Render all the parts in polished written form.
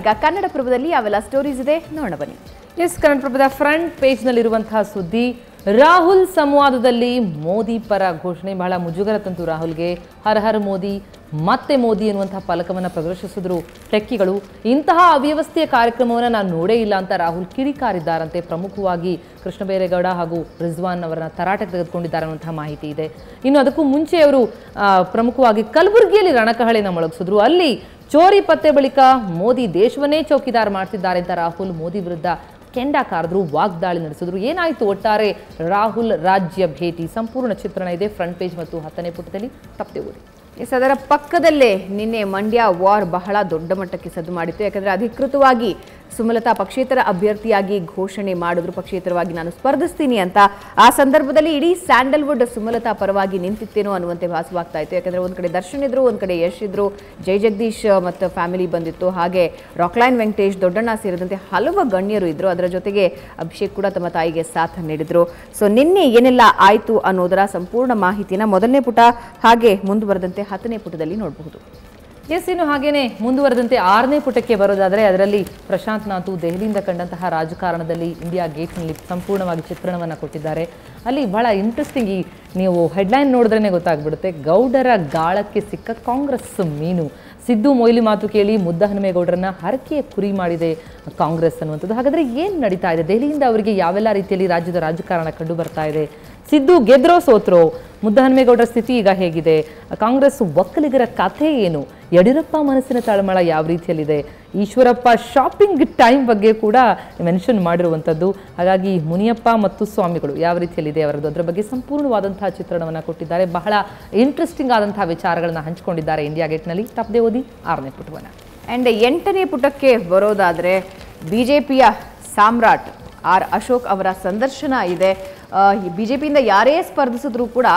ಈಗ ಕನ್ನಡಪ್ರಭದಲ್ಲಿ ಯಾವೆಲ್ಲ ಸ್ಟೋರೀಸ್ ಇದೆ ನೋಡೋಣ ಬನ್ನಿ. ಎಸ್, ಕನ್ನಡಪ್ರಭದ ಫ್ರಂಟ್ ಪೇಜ್ ನಲ್ಲಿರುವಂತಹ ಸುದ್ದಿ, ರಾಹುಲ್ ಸಂವಾದದಲ್ಲಿ ಮೋದಿ ಪರ ಘೋಷಣೆ. ಬಹಳ ಮುಜುಗರ ತಂತು ರಾಹುಲ್ಗೆ. ಹರ್ ಹರ್ ಮೋದಿ, ಮತ್ತೆ ಮೋದಿ ಎನ್ನುವಂತಹ ಫಲಕವನ್ನು ಪ್ರದರ್ಶಿಸಿದ್ರು ಟೆಕ್ಕಿಗಳು. ಇಂತಹ ಅವ್ಯವಸ್ಥೆಯ ಕಾರ್ಯಕ್ರಮವನ್ನು ನಾನು ನೋಡೇ ಇಲ್ಲ ಅಂತ ರಾಹುಲ್ ಕಿಡಿಕಾರಿದ್ದಾರಂತೆ. ಪ್ರಮುಖವಾಗಿ ಕೃಷ್ಣ ಬೈರೇಗೌಡ ಹಾಗೂ ರಿಜ್ವಾನ್ ಅವರನ್ನ ತರಾಟೆಗೆ ತೆಗೆದುಕೊಂಡಿದ್ದಾರೆ ಅನ್ನುವಂತಹ ಮಾಹಿತಿ ಇದೆ. ಇನ್ನು ಅದಕ್ಕೂ ಮುಂಚೆ ಅವರು ಪ್ರಮುಖವಾಗಿ ಕಲಬುರಗಿಯಲ್ಲಿ ರಣಕಹಳೆಯನ್ನು ಮೊಳಗಿಸಿದ್ರು. ಅಲ್ಲಿ ಚೋರಿ ಪತ್ತೆ ಬಳಿಕ ಮೋದಿ ದೇಶವನ್ನೇ ಚೌಕಿದಾರ್ ಮಾಡ್ತಿದ್ದಾರೆ ಅಂತ ರಾಹುಲ್ ಮೋದಿ ವಿರುದ್ಧ ಕೆಂಡ ಕಾರಿದ್ರು, ವಾಗ್ದಾಳಿ ನಡೆಸಿದ್ರು. ಏನಾಯಿತು ಒಟ್ಟಾರೆ ರಾಹುಲ್ ರಾಜ್ಯ ಭೇಟಿ? ಸಂಪೂರ್ಣ ಚಿತ್ರಣ ಇದೆ ಫ್ರಂಟ್ ಪೇಜ್ ಮತ್ತು 10ನೇ ಪುಟದಲ್ಲಿ. ತಪ್ಪದೆ ಓದಿ. ಅದರ ಪಕ್ಕದಲ್ಲೇ ನಿನ್ನೆ ಮಂಡ್ಯ ವಾರ್ ಬಹಳ ದೊಡ್ಡ ಮಟ್ಟಕ್ಕೆ ಸದ್ದು ಮಾಡಿತ್ತು. ಯಾಕಂದರೆ ಅಧಿಕೃತವಾಗಿ ಸುಮಲತಾ ಪಕ್ಷೇತರ ಅಭ್ಯರ್ಥಿಯಾಗಿ ಘೋಷಣೆ ಮಾಡಿದ್ರು. ಪಕ್ಷೇತರವಾಗಿ ನಾನು ಸ್ಪರ್ಧಿಸ್ತೀನಿ ಅಂತ. ಆ ಸಂದರ್ಭದಲ್ಲಿ ಇಡೀ ಸ್ಯಾಂಡಲ್ವುಡ್ ಸುಮಲತಾ ಪರವಾಗಿ ನಿಂತಿತ್ತೇನೋ ಅನ್ನುವಂತೆ ಭಾಸವಾಗ್ತಾ ಇತ್ತು. ಯಾಕಂದರೆ ಒಂದು ಕಡೆ ದರ್ಶನ್ ಇದ್ರು, ಒಂದು ಕಡೆ ಯಶ್ ಇದ್ರು, ಜೈ ಜಗದೀಶ್ ಮತ್ತು ಫ್ಯಾಮಿಲಿ ಬಂದಿತ್ತು. ಹಾಗೆ ರಾಕ್ಲೈನ್ ವೆಂಕಟೇಶ್, ದೊಡ್ಡಣ್ಣ ಸೇರಿದಂತೆ ಹಲವು ಗಣ್ಯರು ಇದ್ರು. ಅದರ ಜೊತೆಗೆ ಅಭಿಷೇಕ್ ಕೂಡ ತಮ್ಮ ತಾಯಿಗೆ ಸಾಥ್ ನೀಡಿದ್ರು. ಸೊ ನಿನ್ನೆ ಏನೆಲ್ಲ ಆಯಿತು ಅನ್ನೋದರ ಸಂಪೂರ್ಣ ಮಾಹಿತಿನ ಮೊದಲನೇ ಪುಟ ಹಾಗೆ ಮುಂದುವರೆದಂತೆ 10ನೇ ಪುಟದಲ್ಲಿ ನೋಡಬಹುದು. ಎಸ್, ಇನ್ನು ಹಾಗೇನೆ ಮುಂದುವರೆದಂತೆ 6ನೇ ಪುಟಕ್ಕೆ ಬರೋದಾದರೆ ಅದರಲ್ಲಿ ಪ್ರಶಾಂತ್ ನಾತು ದೆಹಲಿಯಿಂದ ಕಂಡಂತಹ ರಾಜಕಾರಣದಲ್ಲಿ ಇಂಡಿಯಾ ಗೇಟ್ನಲ್ಲಿ ಸಂಪೂರ್ಣವಾಗಿ ಚಿತ್ರಣವನ್ನು ಕೊಟ್ಟಿದ್ದಾರೆ. ಅಲ್ಲಿ ಬಹಳ ಇಂಟ್ರೆಸ್ಟಿಂಗ್, ನೀವು ಹೆಡ್ಲೈನ್ ನೋಡಿದ್ರೇ ಗೊತ್ತಾಗ್ಬಿಡುತ್ತೆ. ಗೌಡರ ಗಾಳಕ್ಕೆ ಸಿಕ್ಕ ಕಾಂಗ್ರೆಸ್ ಮೀನು. ಸಿದ್ದು ಮೊಯ್ಲಿ ಮಾತು ಕೇಳಿ ಮುದ್ದಹನುಮೇಗೌಡರನ್ನ ಹರಕೆಯ ಕುರಿ ಮಾಡಿದೆ ಕಾಂಗ್ರೆಸ್ ಅನ್ನುವಂಥದ್ದು. ಹಾಗಾದರೆ ಏನು ನಡೀತಾ ಇದೆ? ದೆಹಲಿಯಿಂದ ಅವರಿಗೆ ಯಾವೆಲ್ಲ ರೀತಿಯಲ್ಲಿ ರಾಜ್ಯದ ರಾಜಕಾರಣ ಕಂಡು ಬರ್ತಾ ಇದೆ? ಸಿದ್ದು ಗೆದ್ರೋ ಸೋತ್ರೋ? ಮುದ್ದಹನುಮೇಗೌಡರ ಸ್ಥಿತಿ ಈಗ ಹೇಗಿದೆ? ಕಾಂಗ್ರೆಸ್ ಒಕ್ಕಲಿಗರ ಕಥೆ ಏನು? ಯಡಿಯೂರಪ್ಪ ಮನಸ್ಸಿನ ತಳಮಳ ಯಾವ ರೀತಿಯಲ್ಲಿದೆ? ಈಶ್ವರಪ್ಪ ಶಾಪಿಂಗ್ ಟೈಮ್ ಬಗ್ಗೆ ಕೂಡ ಮೆನ್ಷನ್ ಮಾಡಿರುವಂಥದ್ದು. ಹಾಗಾಗಿ ಮುನಿಯಪ್ಪ ಮತ್ತು ಸ್ವಾಮಿಗಳು ಯಾವ ರೀತಿಯಲ್ಲಿದೆ ಅವರದ್ದು, ಅದರ ಬಗ್ಗೆ ಸಂಪೂರ್ಣವಾದಂತಹ ಚಿತ್ರಣವನ್ನು ಕೊಟ್ಟಿದ್ದಾರೆ. ಬಹಳ ಇಂಟ್ರೆಸ್ಟಿಂಗ್ ಆದಂತಹ ವಿಚಾರಗಳನ್ನು ಹಂಚಿಕೊಂಡಿದ್ದಾರೆ ಇಂಡಿಯಾ ಗೇಟ್ನಲ್ಲಿ. ತಪ್ಪದೆ ಓದಿ 6ನೇ ಪುಟವನ್ನು. ಆ್ಯಂಡ್ 8ನೇ ಪುಟಕ್ಕೆ ಬರೋದಾದರೆ ಬಿಜೆಪಿಯ ಸಾಮ್ರಾಟ್ ಆರ್ ಅಶೋಕ್ ಅವರ ಸಂದರ್ಶನ ಇದೆ. ಬಿಜೆಪಿಯಿಂದ ಯಾರೇ ಸ್ಪರ್ಧಿಸಿದ್ರೂ ಕೂಡ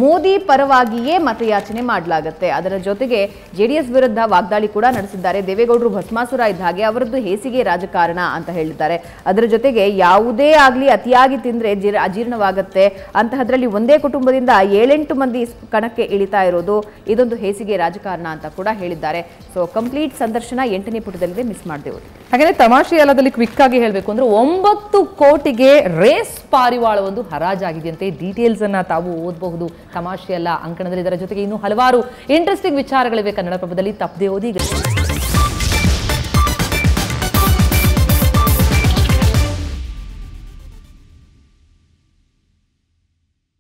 ಮೋದಿ ಪರವಾಗಿಯೇ ಮತಯಾಚನೆ ಮಾಡಲಾಗುತ್ತೆ. ಅದರ ಜೊತೆಗೆ JDS ವಿರುದ್ಧ ವಾಗ್ದಾಳಿ ಕೂಡ ನಡೆಸಿದ್ದಾರೆ. ದೇವೇಗೌಡರು ಭಸ್ಮಾಸುರ ಇದ್ದ ಹಾಗೆ ಅವರದ್ದು ಹೇಸಿಗೆ ರಾಜಕಾರಣ ಅಂತ ಹೇಳಿದ್ದಾರೆ. ಅದರ ಜೊತೆಗೆ ಯಾವುದೇ ಆಗಲಿ ಅತಿಯಾಗಿ ತಿಂದರೆ ಅಜೀರ್ಣವಾಗುತ್ತೆ, ಅಂತಹದ್ರಲ್ಲಿ ಒಂದೇ ಕುಟುಂಬದಿಂದ 7-8 ಮಂದಿ ಕಣಕ್ಕೆ ಇಳಿತಾ ಇರೋದು ಇದೊಂದು ಹೇಸಿಗೆ ರಾಜಕಾರಣ ಅಂತ ಕೂಡ ಹೇಳಿದ್ದಾರೆ. ಸೊ ಕಂಪ್ಲೀಟ್ ಸಂದರ್ಶನ 8ನೇ ಪುಟದಲ್ಲಿದೆ, ಮಿಸ್ ಮಾಡದೆ. ಹಾಗೆ ತಮಾಷೆ ಅಲ್ಲದಲ್ಲಿ ಕ್ವಿಕ್ ಆಗಿ ಹೇಳಬೇಕು ಅಂದ್ರೆ 9 ಕೋಟಿಗೆ ರೇಸ್ ಪಾರಿವಾಳ ಒಂದು ಹರಾಜಾಗಿದೆಯಂತೆ. ಡೀಟೇಲ್ಸ್ ಅನ್ನ ತಾವು ಓದಬಹುದು. ತಮಾಷೆ ಅಲ್ಲ ಅಂಕಣದಲ್ಲಿ. ಇದರ ಜೊತೆಗೆ ಇನ್ನೂ ಹಲವಾರು ಇಂಟ್ರೆಸ್ಟಿಂಗ್ ವಿಚಾರಗಳಿವೆ ಕನ್ನಡಪ್ರಭದಲ್ಲಿ. ತಪ್ಪದೆ ಓದಿ.